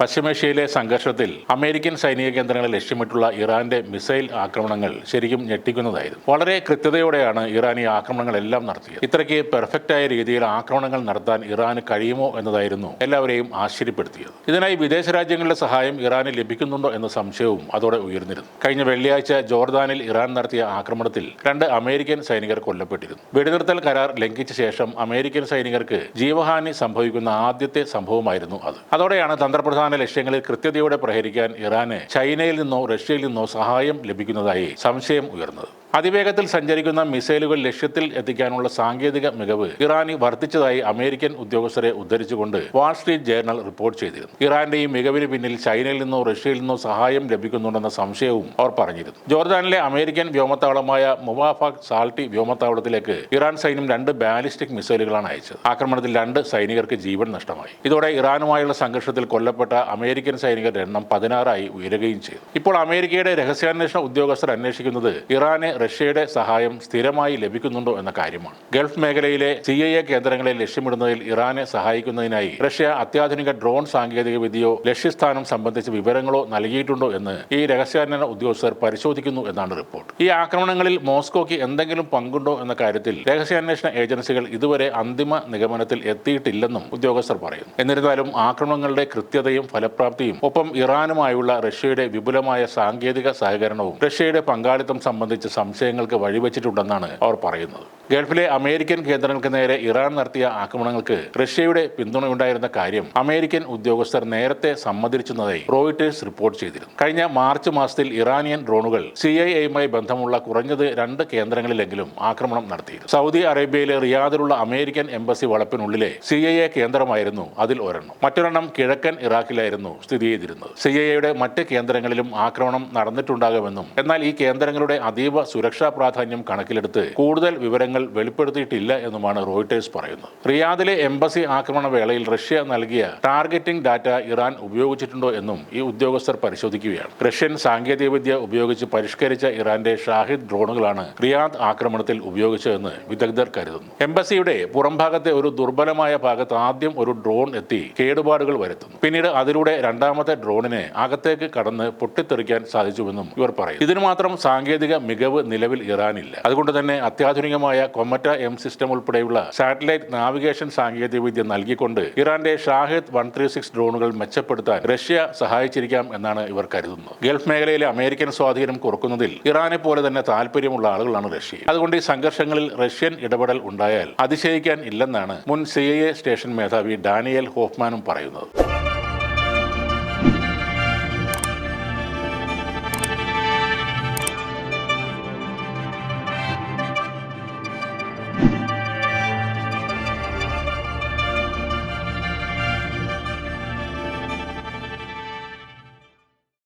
പശ്ചിമേഷ്യയിലെ സംഘർഷത്തിൽ അമേരിക്കൻ സൈനിക കേന്ദ്രങ്ങളെ ലക്ഷ്യമിട്ടുള്ള ഇറാന്റെ മിസൈൽ ആക്രമണങ്ങൾ ശരിക്കും ഞെട്ടിക്കുന്നതായിരുന്നു. വളരെ കൃത്യതയോടെയാണ് ഇറാൻ ഈ ആക്രമണങ്ങളെല്ലാം നടത്തിയത്. ഇത്രയ്ക്ക് പെർഫെക്റ്റായ രീതിയിൽ ആക്രമണങ്ങൾ നടത്താൻ ഇറാന് കഴിയുമോ എന്നതായിരുന്നു എല്ലാവരെയും ആശ്ചര്യപ്പെടുത്തിയത്. ഇതിനായി വിദേശ രാജ്യങ്ങളുടെ സഹായം ഇറാന് ലഭിക്കുന്നുണ്ടോ എന്ന സംശയവും അതോടെ ഉയർന്നിരുന്നു. കഴിഞ്ഞ വെള്ളിയാഴ്ച ജോർദാനിൽ ഇറാൻ നടത്തിയ ആക്രമണത്തിൽ 2 അമേരിക്കൻ സൈനികർ കൊല്ലപ്പെട്ടിരുന്നു. വെടിനിർത്തൽ കരാർ ലംഘിച്ച ശേഷം അമേരിക്കൻ സൈനികർക്ക് ജീവഹാനി സംഭവിക്കുന്ന ആദ്യത്തെ സംഭവമായിരുന്നു അത്. അതോടെയാണ് തന്ത്രപ്രധാന ലക്ഷ്യങ്ങളിൽ കൃത്യതയോടെ പ്രഹരിക്കാൻ ഇറാന് ചൈനയിൽ നിന്നോ റഷ്യയിൽ നിന്നോ സഹായം ലഭിക്കുന്നതായി സംശയം ഉയർന്നത്. അതിവേഗത്തിൽ സഞ്ചരിക്കുന്ന മിസൈലുകൾ ലക്ഷ്യത്തിൽ എത്തിക്കാനുള്ള സാങ്കേതിക മികവ് ഇറാനി വർദ്ധിച്ചതായി അമേരിക്കൻ ഉദ്യോഗസ്ഥരെ ഉദ്ധരിച്ചുകൊണ്ട് വാൾസ്ട്രീറ്റ് ജേർണൽ റിപ്പോർട്ട് ചെയ്തിരുന്നു. ഇറാന്റെ ഈ മികവിന് പിന്നിൽ ചൈനയിൽ നിന്നോ റഷ്യയിൽ നിന്നോ സഹായം ലഭിക്കുന്നുണ്ടെന്ന സംശയവും അവർ പറഞ്ഞിരുന്നു. ജോർദാനിലെ അമേരിക്കൻ വ്യോമത്താവളമായ മുവാഫക് സാൾട്ടി വ്യോമത്താവളത്തിലേക്ക് ഇറാൻ സൈന്യം 2 ബാലിസ്റ്റിക് മിസൈലുകളാണ് അയച്ചത്. ആക്രമണത്തിൽ 2 സൈനികർക്ക് ജീവൻ നഷ്ടമായി. ഇതോടെ ഇറാനുമായുള്ള സംഘർഷത്തിൽ കൊല്ലപ്പെട്ട അമേരിക്കൻ സൈനികരുടെ എണ്ണം 16 ഉയരുകയും ചെയ്തു. ഇപ്പോൾ അമേരിക്കയുടെ രഹസ്യാന്വേഷണ ഉദ്യോഗസ്ഥർ അന്വേഷിക്കുന്നത് ഇറാന് റഷ്യയുടെ സഹായം സ്ഥിരമായി ലഭിക്കുന്നുണ്ടോ എന്ന കാര്യമാണ്. ഗൾഫ് മേഖലയിലെ CIA കേന്ദ്രങ്ങളെ ലക്ഷ്യമിടുന്നതിൽ ഇറാനെ സഹായിക്കുന്നതിനായി റഷ്യ അത്യാധുനിക ഡ്രോൺ സാങ്കേതിക വിദ്യയോ ലക്ഷ്യസ്ഥാനം സംബന്ധിച്ച വിവരങ്ങളോ നൽകിയിട്ടുണ്ടോ എന്ന് ഈ രഹസ്യാന്വേഷണ ഉദ്യോഗസ്ഥർ പരിശോധിക്കുന്നു എന്നാണ് റിപ്പോർട്ട്. ഈ ആക്രമണങ്ങളിൽ മോസ്കോയ്ക്ക് എന്തെങ്കിലും പങ്കുണ്ടോ എന്ന കാര്യത്തിൽ രഹസ്യാന്വേഷണ ഏജൻസികൾ ഇതുവരെ അന്തിമ നിഗമനത്തിൽ എത്തിയിട്ടില്ലെന്നും ഉദ്യോഗസ്ഥർ പറയുന്നു. എന്നിരുന്നാലും ആക്രമണങ്ങളുടെ കൃത്യതയും ഫലപ്രാപ്തിയും ഒപ്പം ഇറാനുമായുള്ള റഷ്യയുടെ വിപുലമായ സാങ്കേതിക സഹകരണവും റഷ്യയുടെ പങ്കാളിത്തം സംബന്ധിച്ച സംശയങ്ങൾക്ക് വഴിവെച്ചിട്ടുണ്ടെന്നാണ് അവർ പറയുന്നത്. ഗൾഫിലെ അമേരിക്കൻ കേന്ദ്രങ്ങൾക്ക് നേരെ ഇറാൻ നടത്തിയ ആക്രമണങ്ങൾക്ക് റഷ്യയുടെ പിന്തുണയുണ്ടായിരുന്ന കാര്യം അമേരിക്കൻ ഉദ്യോഗസ്ഥർ നേരത്തെ സമ്മതിച്ചിരുന്നതായി റോയിട്ടേഴ്സ് റിപ്പോർട്ട് ചെയ്തിരുന്നു. കഴിഞ്ഞ മാർച്ച് മാസത്തിൽ ഇറാനിയൻ ഡ്രോണുകൾ CIA-യുമായി ബന്ധമുള്ള കുറഞ്ഞത് 2 കേന്ദ്രങ്ങളിലെങ്കിലും ആക്രമണം നടത്തിയിരുന്നു. സൗദി അറേബ്യയിലെ റിയാദിലുള്ള അമേരിക്കൻ എംബസി വളപ്പിനുള്ളിലെ CIA കേന്ദ്രമായിരുന്നു അതിൽ ഒരെണ്ണം. മറ്റൊരെണ്ണം കിഴക്കൻ ഇറാഖിലായിരുന്നു സ്ഥിതി ചെയ്തിരുന്നത്. CIA-യുടെ മറ്റ് കേന്ദ്രങ്ങളിലും ആക്രമണം നടന്നിട്ടുണ്ടാകുമെന്നും എന്നാൽ ഈ കേന്ദ്രങ്ങളുടെ അതീവ സുരക്ഷാ പ്രാധാന്യം കണക്കിലെടുത്ത് കൂടുതൽ വിവരങ്ങൾ വെളിപ്പെടുത്തിയിട്ടില്ല എന്നുമാണ് റോയിട്ടേഴ്സ് പറയുന്നത്. റിയാദിലെ എംബസി ആക്രമണ വേളയിൽ റഷ്യ നൽകിയ ടാർഗറ്റിംഗ് ഡാറ്റ ഇറാൻ ഉപയോഗിച്ചിട്ടുണ്ടോ എന്നും ഈ ഉദ്യോഗസ്ഥർ പരിശോധിക്കുകയാണ്. റഷ്യൻ സാങ്കേതികവിദ്യ ഉപയോഗിച്ച് പരിഷ്കരിച്ച ഇറാന്റെ ഷാഹിദ് ഡ്രോണുകളാണ് റിയാദ് ആക്രമണത്തിൽ ഉപയോഗിച്ചതെന്ന് വിദഗ്ധർ കരുതുന്നു. എംബസിയുടെ പുറംഭാഗത്തെ ഒരു ദുർബലമായ ഭാഗത്ത് ആദ്യം ഒരു ഡ്രോൺ എത്തി കേടുപാടുകൾ വരുത്തുന്നു. പിന്നീട് അതിലൂടെ രണ്ടാമത്തെ ഡ്രോണിനെ അകത്തേക്ക് കടന്ന് പൊട്ടിത്തെറിക്കാൻ സാധിച്ചുവെന്നും ഇവർ പറയും. ഇതിനു മാത്രം സാങ്കേതിക മികവ് നിലവിൽ ഇറാനില്ല. അതുകൊണ്ട് തന്നെ അത്യാധുനികമായ കൊമറ്റ M സിസ്റ്റം ഉൾപ്പെടെയുള്ള സാറ്റലൈറ്റ് നാവിഗേഷൻ സാങ്കേതികവിദ്യ നൽകിക്കൊണ്ട് ഇറാന്റെ ഷാഹിദ് 136 ഡ്രോണുകൾ മെച്ചപ്പെടുത്താൻ റഷ്യ സഹായിച്ചിരിക്കാം എന്നാണ് ഇവർ കരുതുന്നത്. ഗൾഫ് മേഖലയിലെ അമേരിക്കൻ സ്വാധീനം കുറക്കുന്നതിൽ ഇറാനെ പോലെ തന്നെ താല്പര്യമുള്ള ആളുകളാണ് റഷ്യ. അതുകൊണ്ട് ഈ സംഘർഷങ്ങളിൽ റഷ്യൻ ഇടപെടൽ ഉണ്ടായാൽ അതിശയിക്കാൻ ഇല്ലെന്നാണ് മുൻ CIA സ്റ്റേഷൻ മേധാവി ഡാനിയൽ ഹോഫ്മാനും പറയുന്നത്.